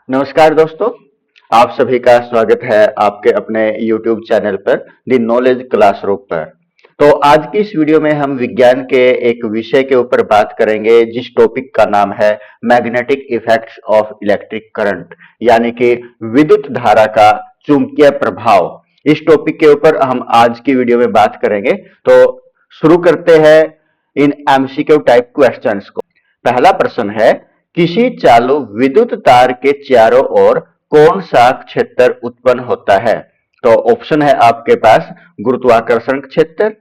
नमस्कार दोस्तों, आप सभी का स्वागत है आपके अपने YouTube चैनल पर द नॉलेज क्लासरूम पर। तो आज की इस वीडियो में हम विज्ञान के एक विषय के ऊपर बात करेंगे जिस टॉपिक का नाम है magnetic effects of electric current, यानी कि विद्युत धारा का चुंबकीय प्रभाव। इस टॉपिक के ऊपर हम आज की वीडियो में बात करेंगे। तो शुरू करते हैं इन एमसीक्यू टाइप क्वेश्चंस को। पहला प्रश्न है, किसी चालू विद्युत तार के चारों ओर कौन सा क्षेत्र उत्पन्न होता है? तो ऑप्शन है आपके पास गुरुत्वाकर्षण क्षेत्र,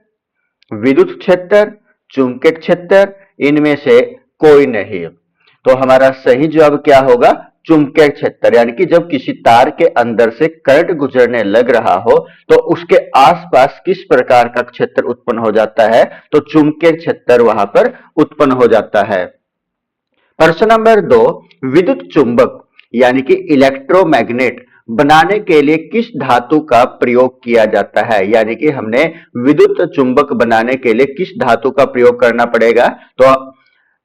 विद्युत क्षेत्र, चुंबकीय क्षेत्र, इनमें से कोई नहीं। तो हमारा सही जवाब क्या होगा? चुंबकीय क्षेत्र। यानी कि जब किसी तार के अंदर से करंट गुजरने लग रहा हो तो उसके आसपास किस प्रकार का क्षेत्र उत्पन्न हो जाता है? तो चुंबकीय क्षेत्र वहां पर उत्पन्न हो जाता है। प्रश्न नंबर 2, विद्युत चुंबक यानी कि इलेक्ट्रोमैग्नेट बनाने के लिए किस धातु का प्रयोग किया जाता है? यानी कि हमने विद्युत चुंबक बनाने के लिए किस धातु का प्रयोग करना पड़ेगा? तो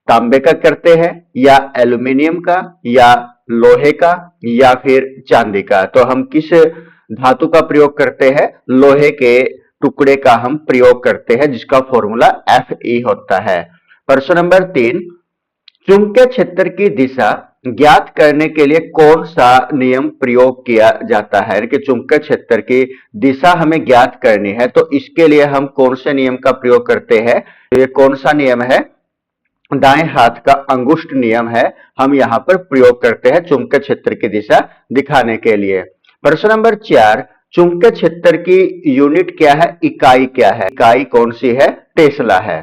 तांबे का करते हैं या एल्यूमिनियम का या लोहे का या फिर चांदी का? तो हम किस धातु का प्रयोग करते हैं? लोहे के टुकड़े का हम प्रयोग करते हैं जिसका फॉर्मूला Fe होता है। प्रश्न नंबर 3, चुंबकीय क्षेत्र की दिशा ज्ञात करने के लिए कौन सा नियम प्रयोग किया जाता है? कि चुंबकीय क्षेत्र की दिशा हमें ज्ञात करनी है तो इसके लिए हम कौन से नियम का प्रयोग करते हैं? तो ये कौन सा नियम है? दाएं हाथ का अंगुष्ठ नियम है, हम यहां पर प्रयोग करते हैं चुंबकीय क्षेत्र की दिशा दिखाने के लिए। प्रश्न नंबर 4, चुंबकीय क्षेत्र की यूनिट क्या है? इकाई क्या है? इकाई कौन सी है? टेस्ला है।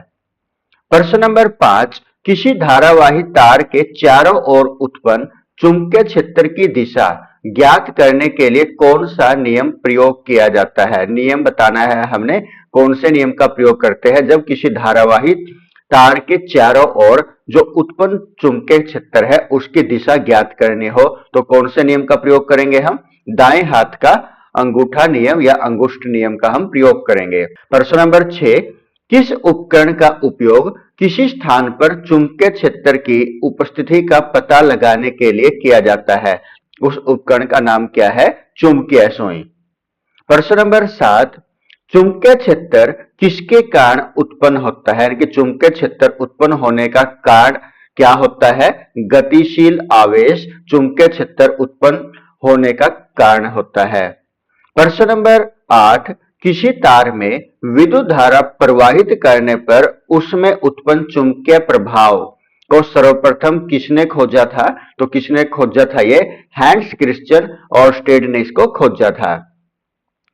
प्रश्न नंबर 5, किसी धारावाही तार के चारों ओर उत्पन्न चुंबकीय क्षेत्र की दिशा ज्ञात करने के लिए कौन सा नियम प्रयोग किया जाता है? नियम बताना है हमने, कौन से नियम का प्रयोग करते हैं जब किसी धारावाही तार के चारों ओर जो उत्पन्न चुंबकीय क्षेत्र है उसकी दिशा ज्ञात करनी हो तो कौन से नियम का प्रयोग करेंगे हम? दाएं हाथ का अंगूठा नियम या अंगुष्ठ नियम का हम प्रयोग करेंगे। प्रश्न नंबर 6, किस उपकरण का उपयोग किसी स्थान पर चुंबकीय क्षेत्र की उपस्थिति का पता लगाने के लिए किया जाता है? उस उपकरण का नाम क्या है? चुंबकीय सुई। प्रश्न नंबर 7, चुंबकीय क्षेत्र किसके कारण उत्पन्न होता है? कि चुंबकीय क्षेत्र उत्पन्न होने का कारण क्या होता है? गतिशील आवेश चुंबकीय क्षेत्र उत्पन्न होने का कारण होता है। प्रश्न नंबर 8, किसी तार में विद्युत धारा प्रवाहित करने पर उसमें उत्पन्न चुंबकीय प्रभाव को सर्वप्रथम किसने खोजा था? तो किसने खोजा था? ये हैंस क्रिश्चियन ओर्स्टेड ने इसको खोजा था।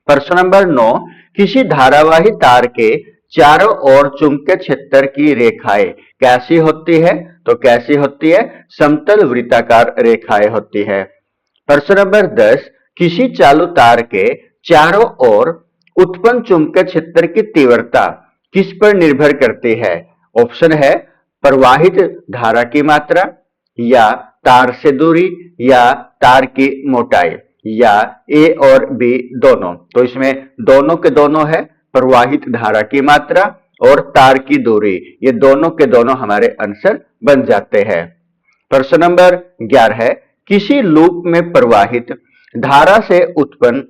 प्रश्न नंबर 9, किसी धारावाही तार के चारों ओर चुंबकीय क्षेत्र की रेखाएं कैसी होती है? तो कैसी होती है? समतल वृत्ताकार रेखाएं होती है। प्रश्न नंबर 10, किसी चालू तार के चारों ओर उत्पन्न चुंबकीय क्षेत्र की तीव्रता किस पर निर्भर करती है? ऑप्शन है प्रवाहित धारा की मात्रा या तार से दूरी या तार की मोटाई या ए और बी दोनों। तो इसमें दोनों के दोनों है, प्रवाहित धारा की मात्रा और तार की दूरी, ये दोनों के दोनों हमारे आंसर बन जाते हैं। प्रश्न नंबर 11 है, किसी लूप में प्रवाहित धारा से उत्पन्न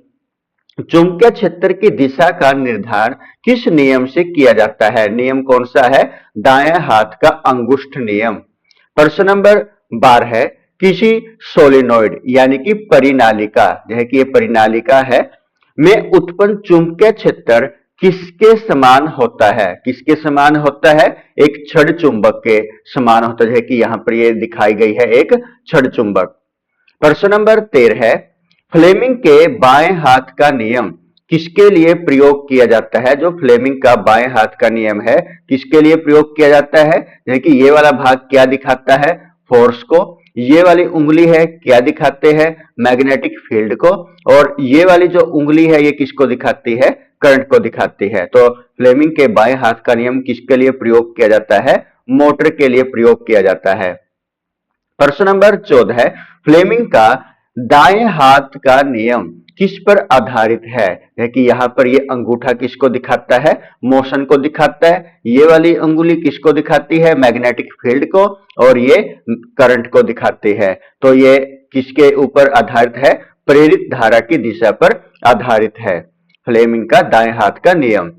चुंबकीय क्षेत्र की दिशा का निर्धारण किस नियम से किया जाता है? नियम कौन सा है? दाएं हाथ का अंगुष्ठ नियम। प्रश्न नंबर 12 है, किसी सोलिनॉइड यानी कि परिनालिका, जैसे कि ये परिनालिका है, में उत्पन्न चुंबकीय क्षेत्र किसके समान होता है? किसके समान होता है? एक छड़ चुंबक के समान होता है, कि यहां पर ये दिखाई गई है एक छड़ चुंबक। प्रश्न नंबर 13 है, फ्लेमिंग के बाएं हाथ का नियम किसके लिए प्रयोग किया जाता है? जो फ्लेमिंग का बाएं हाथ का नियम है किसके लिए प्रयोग किया जाता है? जैसे कि ये वाला भाग क्या दिखाता है? फोर्स को। ये वाली उंगली है क्या दिखाते हैं? मैग्नेटिक फील्ड को। और ये वाली जो उंगली है ये किसको दिखाती है? करंट को दिखाती है। तो फ्लेमिंग के बाएं हाथ का नियम किसके लिए प्रयोग किया जाता है? मोटर के लिए प्रयोग किया जाता है। प्रश्न नंबर 14 है, फ्लेमिंग का दाएं हाथ का नियम किस पर आधारित है? कि यहां पर ये अंगूठा किसको दिखाता है? मोशन को दिखाता है। ये वाली अंगुली किसको दिखाती है? मैग्नेटिक फील्ड को। और ये करंट को दिखाती है। तो ये किसके ऊपर आधारित है? प्रेरित धारा की दिशा पर आधारित है। फ्लेमिंग का दाएं हाथ का नियम।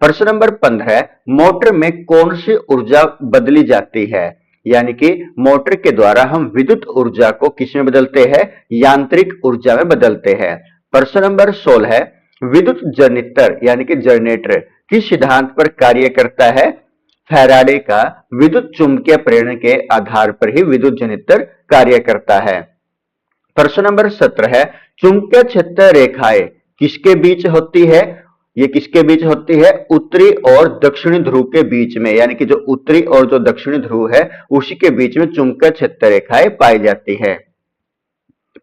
प्रश्न नंबर 15, मोटर में कौन सी ऊर्जा बदली जाती है? यानी कि मोटर के द्वारा हम विद्युत ऊर्जा को किस में बदलते हैं? यांत्रिक ऊर्जा में बदलते हैं। प्रश्न नंबर 16, विद्युत जनरेटर यानी कि जनरेटर किस सिद्धांत पर कार्य करता है? फैराडे का विद्युत चुंबकीय प्रेरण के आधार पर ही विद्युत जनरेटर कार्य करता है। प्रश्न नंबर 17, चुंबकीय क्षेत्र रेखाएं किसके बीच होती है? ये किसके बीच होती है? उत्तरी और दक्षिणी ध्रुव के बीच में, यानी कि जो उत्तरी और जो दक्षिणी ध्रुव है उसी के बीच में चुंबकीय क्षेत्र रेखाएं पाई जाती है।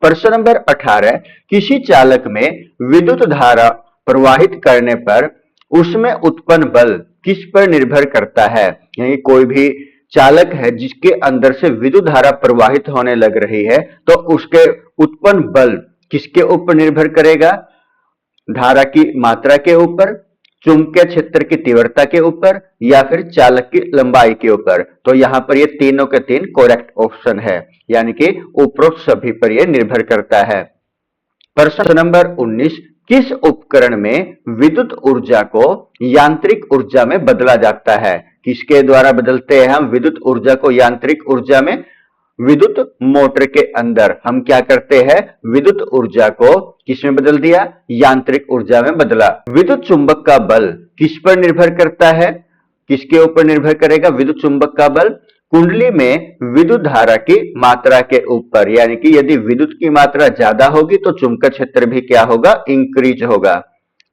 प्रश्न नंबर 18, किसी चालक में विद्युत धारा प्रवाहित करने पर उसमें उत्पन्न बल किस पर निर्भर करता है? यानी कोई भी चालक है जिसके अंदर से विद्युत धारा प्रवाहित होने लग रही है तो उसके उत्पन्न बल किसके ऊपर निर्भर करेगा? धारा की मात्रा के ऊपर, चुंबकीय क्षेत्र की तीव्रता के ऊपर या फिर चालक की लंबाई के ऊपर। तो यहां पर ये तीनों के तीन करेक्ट ऑप्शन है, यानी कि उपरोक्त सभी पर यह निर्भर करता है। प्रश्न नंबर 19, किस उपकरण में विद्युत ऊर्जा को यांत्रिक ऊर्जा में बदला जाता है? किसके द्वारा बदलते हैं हम विद्युत ऊर्जा को यांत्रिक ऊर्जा में? विद्युत मोटर के अंदर हम क्या करते हैं? विद्युत ऊर्जा को किसमें बदल दिया? यांत्रिक ऊर्जा में बदला। विद्युत चुंबक का बल किस पर निर्भर करता है? किसके ऊपर निर्भर करेगा विद्युत चुंबक का बल? कुंडली में विद्युत धारा की मात्रा के ऊपर, यानी कि यदि विद्युत की मात्रा ज्यादा होगी तो चुंबकीय क्षेत्र भी क्या होगा? इंक्रीज होगा।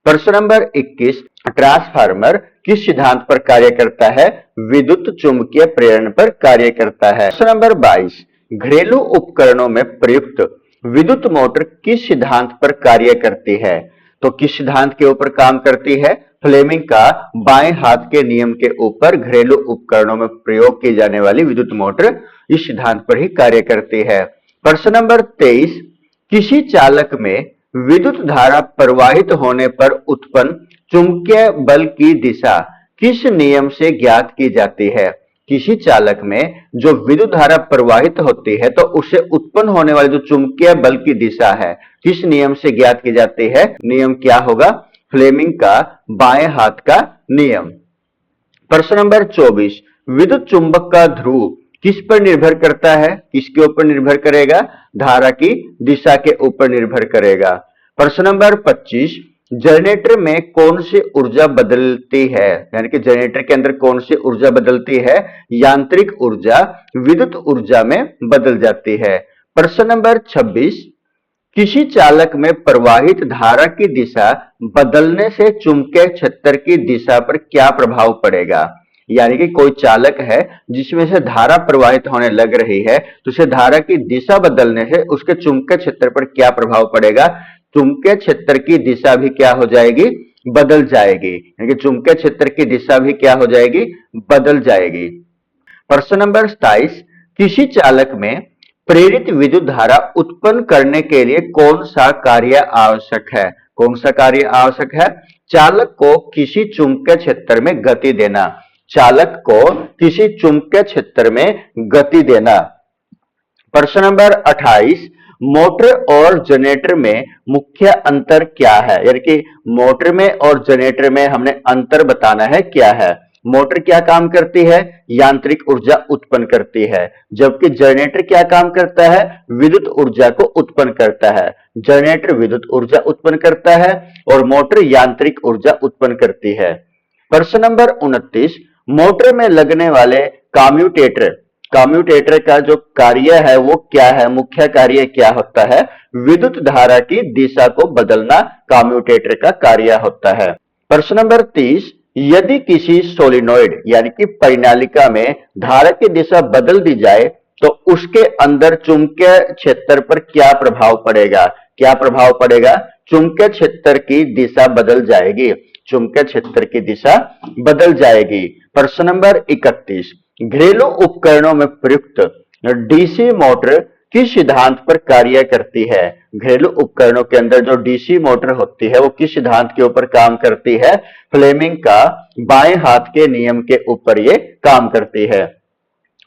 प्रश्न नंबर 21, ट्रांसफार्मर किस सिद्धांत पर कार्य करता है? विद्युत चुंबकीय प्रेरण पर कार्य करता है। प्रश्न नंबर 22, घरेलू उपकरणों में प्रयुक्त विद्युत मोटर किस सिद्धांत पर कार्य करती है? तो किस सिद्धांत के ऊपर काम करती है? फ्लेमिंग का बाएं हाथ के नियम के ऊपर घरेलू उपकरणों में प्रयोग की जाने वाली विद्युत मोटर इस सिद्धांत पर ही कार्य करती है। प्रश्न नंबर 23, किसी चालक में विद्युत धारा प्रवाहित होने पर उत्पन्न चुंबकीय बल की दिशा किस नियम से ज्ञात की जाती है? किसी चालक में जो विद्युत धारा प्रवाहित होती है तो उससे उत्पन्न होने वाली जो चुंबकीय बल की दिशा है किस नियम से ज्ञात की जाती है? नियम क्या होगा? फ्लेमिंग का बाएं हाथ का नियम। प्रश्न नंबर 24, विद्युत चुंबक का ध्रुव किस पर निर्भर करता है? किसके ऊपर निर्भर करेगा? धारा की दिशा के ऊपर निर्भर करेगा। प्रश्न नंबर 25, जनरेटर में कौन सी ऊर्जा बदलती है? यानी कि जनरेटर के अंदर कौन सी ऊर्जा बदलती है? यांत्रिक ऊर्जा विद्युत ऊर्जा में बदल जाती है। प्रश्न नंबर 26, किसी चालक में प्रवाहित धारा की दिशा बदलने से चुंबकीय क्षेत्र की दिशा पर क्या प्रभाव पड़ेगा? यानी कि कोई चालक है जिसमें से धारा प्रवाहित होने लग रही है तो उसे धारा की दिशा बदलने से उसके चुंबकीय क्षेत्र पर क्या प्रभाव पड़ेगा? चुंबकीय क्षेत्र की दिशा भी क्या हो जाएगी? बदल जाएगी। यानी कि चुंबकीय क्षेत्र की दिशा भी क्या हो जाएगी? बदल जाएगी। प्रश्न नंबर 27, किसी चालक में प्रेरित विद्युत धारा उत्पन्न करने के लिए कौन सा कार्य आवश्यक है? कौन सा कार्य आवश्यक है? चालक को किसी चुंबकीय क्षेत्र में गति देना। चालक को किसी चुंबकीय क्षेत्र में गति देना। प्रश्न नंबर 28, मोटर और जनरेटर में मुख्य अंतर क्या है? यानी कि मोटर में और जनरेटर में हमने अंतर बताना है क्या है। मोटर क्या काम करती है? यांत्रिक ऊर्जा उत्पन्न करती है, जबकि जनरेटर क्या काम करता है? विद्युत ऊर्जा को उत्पन्न करता है। जनरेटर विद्युत ऊर्जा उत्पन्न करता है और मोटर यांत्रिक ऊर्जा उत्पन्न करती है। प्रश्न नंबर 29, मोटर में लगने वाले कम्यूटेटर का जो कार्य है वो क्या है? मुख्य कार्य क्या होता है? विद्युत धारा की दिशा को बदलना कम्यूटेटर का कार्य होता है। प्रश्न नंबर 30, यदि किसी सोलिनॉइड यानी कि परिनालिका में धारा की दिशा बदल दी जाए तो उसके अंदर चुंबकीय क्षेत्र पर क्या प्रभाव पड़ेगा? क्या प्रभाव पड़ेगा? चुंबकीय क्षेत्र की दिशा बदल जाएगी। चुंबकीय क्षेत्र की दिशा बदल जाएगी। प्रश्न नंबर 31, घरेलू उपकरणों में प्रयुक्त डीसी मोटर किस सिद्धांत पर कार्य करती है? घरेलू उपकरणों के अंदर जो डीसी मोटर होती है वो किस सिद्धांत के ऊपर काम करती है? फ्लेमिंग का बाएं हाथ के नियम के ऊपर ये काम करती है।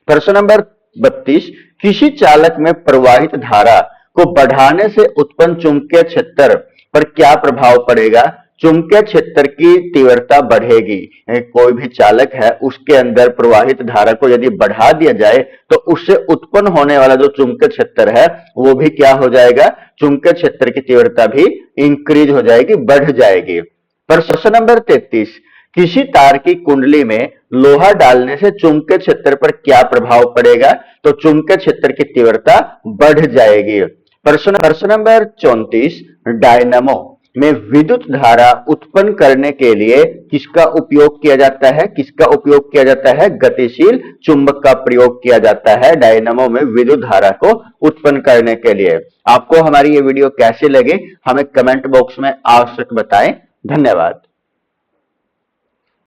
प्रश्न नंबर 32, किसी चालक में प्रवाहित धारा को बढ़ाने से उत्पन्न चुंबकीय क्षेत्र पर क्या प्रभाव पड़ेगा? चुंबकीय क्षेत्र की तीव्रता बढ़ेगी। कोई भी चालक है उसके अंदर प्रवाहित धारा को यदि बढ़ा दिया जाए तो उससे उत्पन्न होने वाला जो चुंबकीय क्षेत्र है वो भी क्या हो जाएगा? चुंबकीय क्षेत्र की तीव्रता भी इंक्रीज हो जाएगी, बढ़ जाएगी। प्रश्न नंबर 33, किसी तार की कुंडली में लोहा डालने से चुंबकीय क्षेत्र पर क्या प्रभाव पड़ेगा? तो चुंबकीय क्षेत्र की तीव्रता बढ़ जाएगी। प्रश्न नंबर 34, डायनामो में विद्युत धारा उत्पन्न करने के लिए किसका उपयोग किया जाता है? किसका उपयोग किया जाता है? गतिशील चुंबक का प्रयोग किया जाता है डायनामो में विद्युत धारा को उत्पन्न करने के लिए। आपको हमारी ये वीडियो कैसी लगी हमें कमेंट बॉक्स में आवश्यक बताएं। धन्यवाद।